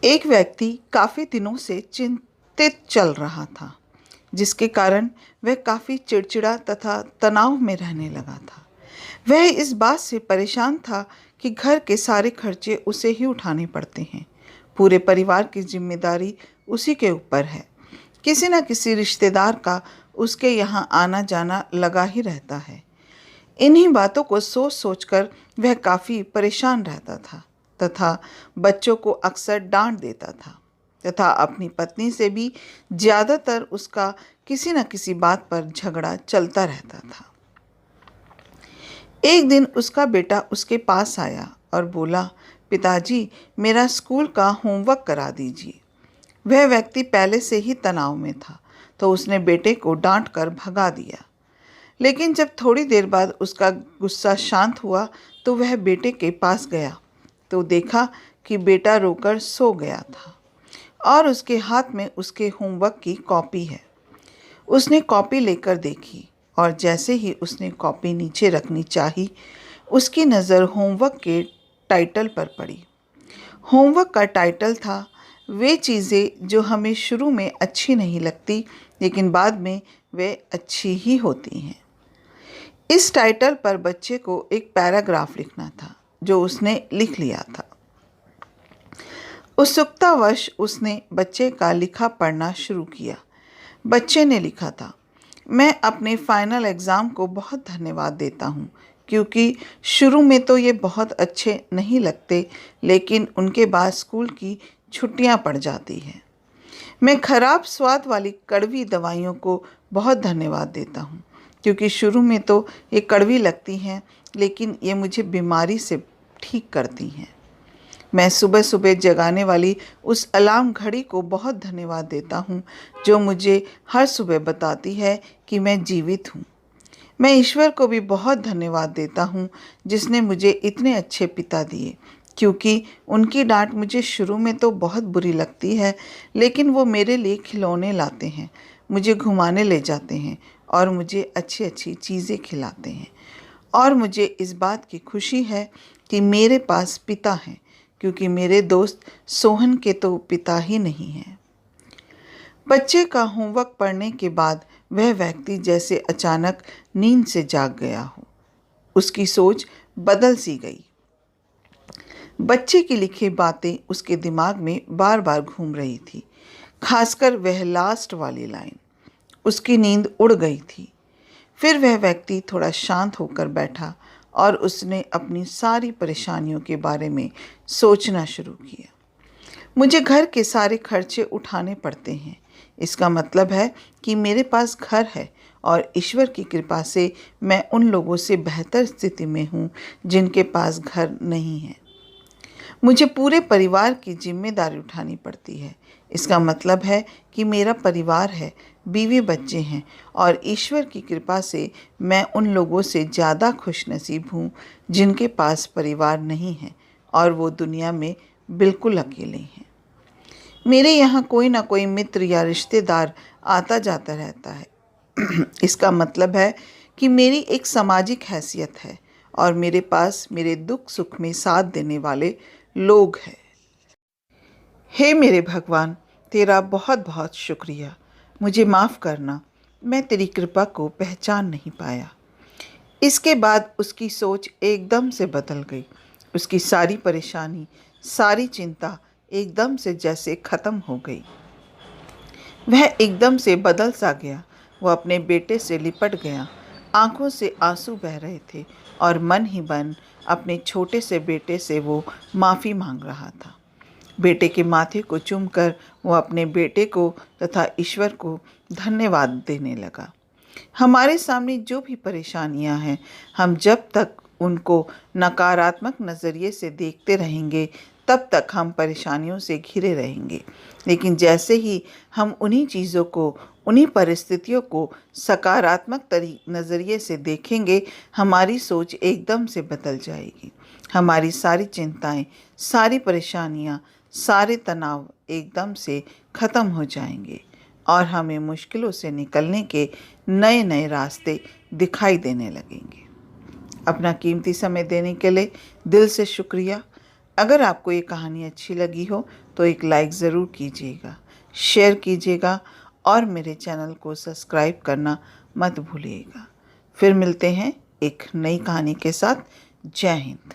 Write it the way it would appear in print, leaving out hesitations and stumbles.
एक व्यक्ति काफ़ी दिनों से चिंतित चल रहा था, जिसके कारण वह काफ़ी चिड़चिड़ा तथा तनाव में रहने लगा था। वह इस बात से परेशान था कि घर के सारे खर्चे उसे ही उठाने पड़ते हैं। पूरे परिवार की जिम्मेदारी उसी के ऊपर है। किसी न किसी रिश्तेदार का उसके यहाँ आना जाना लगा ही रहता है। इन्हीं बातों को सोच सोचकर वह काफ़ी परेशान रहता था तथा बच्चों को अक्सर डांट देता था तथा अपनी पत्नी से भी ज़्यादातर उसका किसी न किसी बात पर झगड़ा चलता रहता था। एक दिन उसका बेटा उसके पास आया और बोला, पिताजी, मेरा स्कूल का होमवर्क करा दीजिए। वह व्यक्ति पहले से ही तनाव में था, तो उसने बेटे को डांट कर भगा दिया। लेकिन जब थोड़ी देर बाद उसका गुस्सा शांत हुआ तो वह बेटे के पास गया तो देखा कि बेटा रोकर सो गया था और उसके हाथ में उसके होमवर्क की कॉपी है। उसने कॉपी लेकर देखी और जैसे ही उसने कॉपी नीचे रखनी चाही, उसकी नज़र होमवर्क के टाइटल पर पड़ी। होमवर्क का टाइटल था, वे चीज़ें जो हमें शुरू में अच्छी नहीं लगती लेकिन बाद में वे अच्छी ही होती हैं। इस टाइटल पर बच्चे को एक पैराग्राफ लिखना था, जो उसने लिख लिया था। उत्सुकतावश उसने बच्चे का लिखा पढ़ना शुरू किया। बच्चे ने लिखा था, मैं अपने फाइनल एग्ज़ाम को बहुत धन्यवाद देता हूँ, क्योंकि शुरू में तो ये बहुत अच्छे नहीं लगते, लेकिन उनके बाद स्कूल की छुट्टियाँ पड़ जाती हैं। मैं खराब स्वाद वाली कड़वी दवाइयों को बहुत धन्यवाद देता हूँ, क्योंकि शुरू में तो ये कड़वी लगती हैं, लेकिन ये मुझे बीमारी से ठीक करती हैं। मैं सुबह सुबह जगाने वाली उस अलार्म घड़ी को बहुत धन्यवाद देता हूँ, जो मुझे हर सुबह बताती है कि मैं जीवित हूँ। मैं ईश्वर को भी बहुत धन्यवाद देता हूँ, जिसने मुझे इतने अच्छे पिता दिए, क्योंकि उनकी डांट मुझे शुरू में तो बहुत बुरी लगती है, लेकिन वो मेरे लिए खिलौने लाते हैं, मुझे घुमाने ले जाते हैं और मुझे अच्छी अच्छी चीज़ें खिलाते हैं। और मुझे इस बात की खुशी है कि मेरे पास पिता हैं, क्योंकि मेरे दोस्त सोहन के तो पिता ही नहीं हैं। बच्चे का होमवर्क पढ़ने के बाद वह व्यक्ति जैसे अचानक नींद से जाग गया हो। उसकी सोच बदल सी गई। बच्चे की लिखी बातें उसके दिमाग में बार बार घूम रही थी, खासकर वह लास्ट वाली लाइन। उसकी नींद उड़ गई थी। फिर वह व्यक्ति थोड़ा शांत होकर बैठा और उसने अपनी सारी परेशानियों के बारे में सोचना शुरू किया। मुझे घर के सारे खर्चे उठाने पड़ते हैं। इसका मतलब है कि मेरे पास घर है और ईश्वर की कृपा से मैं उन लोगों से बेहतर स्थिति में हूँ जिनके पास घर नहीं है। मुझे पूरे परिवार की जिम्मेदारी उठानी पड़ती है। इसका मतलब है कि मेरा परिवार है, बीवी बच्चे हैं और ईश्वर की कृपा से मैं उन लोगों से ज़्यादा खुशनसीब हूँ जिनके पास परिवार नहीं है और वो दुनिया में बिल्कुल अकेले हैं। मेरे यहाँ कोई ना कोई मित्र या रिश्तेदार आता जाता रहता है। इसका मतलब है कि मेरी एक सामाजिक हैसियत है और मेरे पास मेरे दुख सुख में साथ देने वाले लोग हैं। हे मेरे भगवान, तेरा बहुत बहुत शुक्रिया। मुझे माफ़ करना, मैं तेरी कृपा को पहचान नहीं पाया। इसके बाद उसकी सोच एकदम से बदल गई। उसकी सारी परेशानी, सारी चिंता एकदम से जैसे ख़त्म हो गई। वह एकदम से बदल सा गया। वह अपने बेटे से लिपट गया। आंखों से आंसू बह रहे थे और मन ही मन अपने छोटे से बेटे से वो माफ़ी मांग रहा था। बेटे के माथे को चूमकर वो अपने बेटे को तथा ईश्वर को धन्यवाद देने लगा। हमारे सामने जो भी परेशानियां हैं, हम जब तक उनको नकारात्मक नज़रिए से देखते रहेंगे, तब तक हम परेशानियों से घिरे रहेंगे। लेकिन जैसे ही हम उन्हीं चीज़ों को, उन्हीं परिस्थितियों को सकारात्मक नज़रिए से देखेंगे, हमारी सोच एकदम से बदल जाएगी। हमारी सारी चिंताएं, सारी परेशानियां, सारे तनाव एकदम से ख़त्म हो जाएंगे और हमें मुश्किलों से निकलने के नए नए रास्ते दिखाई देने लगेंगे। अपना कीमती समय देने के लिए दिल से शुक्रिया। अगर आपको ये कहानी अच्छी लगी हो तो एक लाइक ज़रूर कीजिएगा, शेयर कीजिएगा और मेरे चैनल को सब्सक्राइब करना मत भूलिएगा। फिर मिलते हैं एक नई कहानी के साथ। जय हिंद।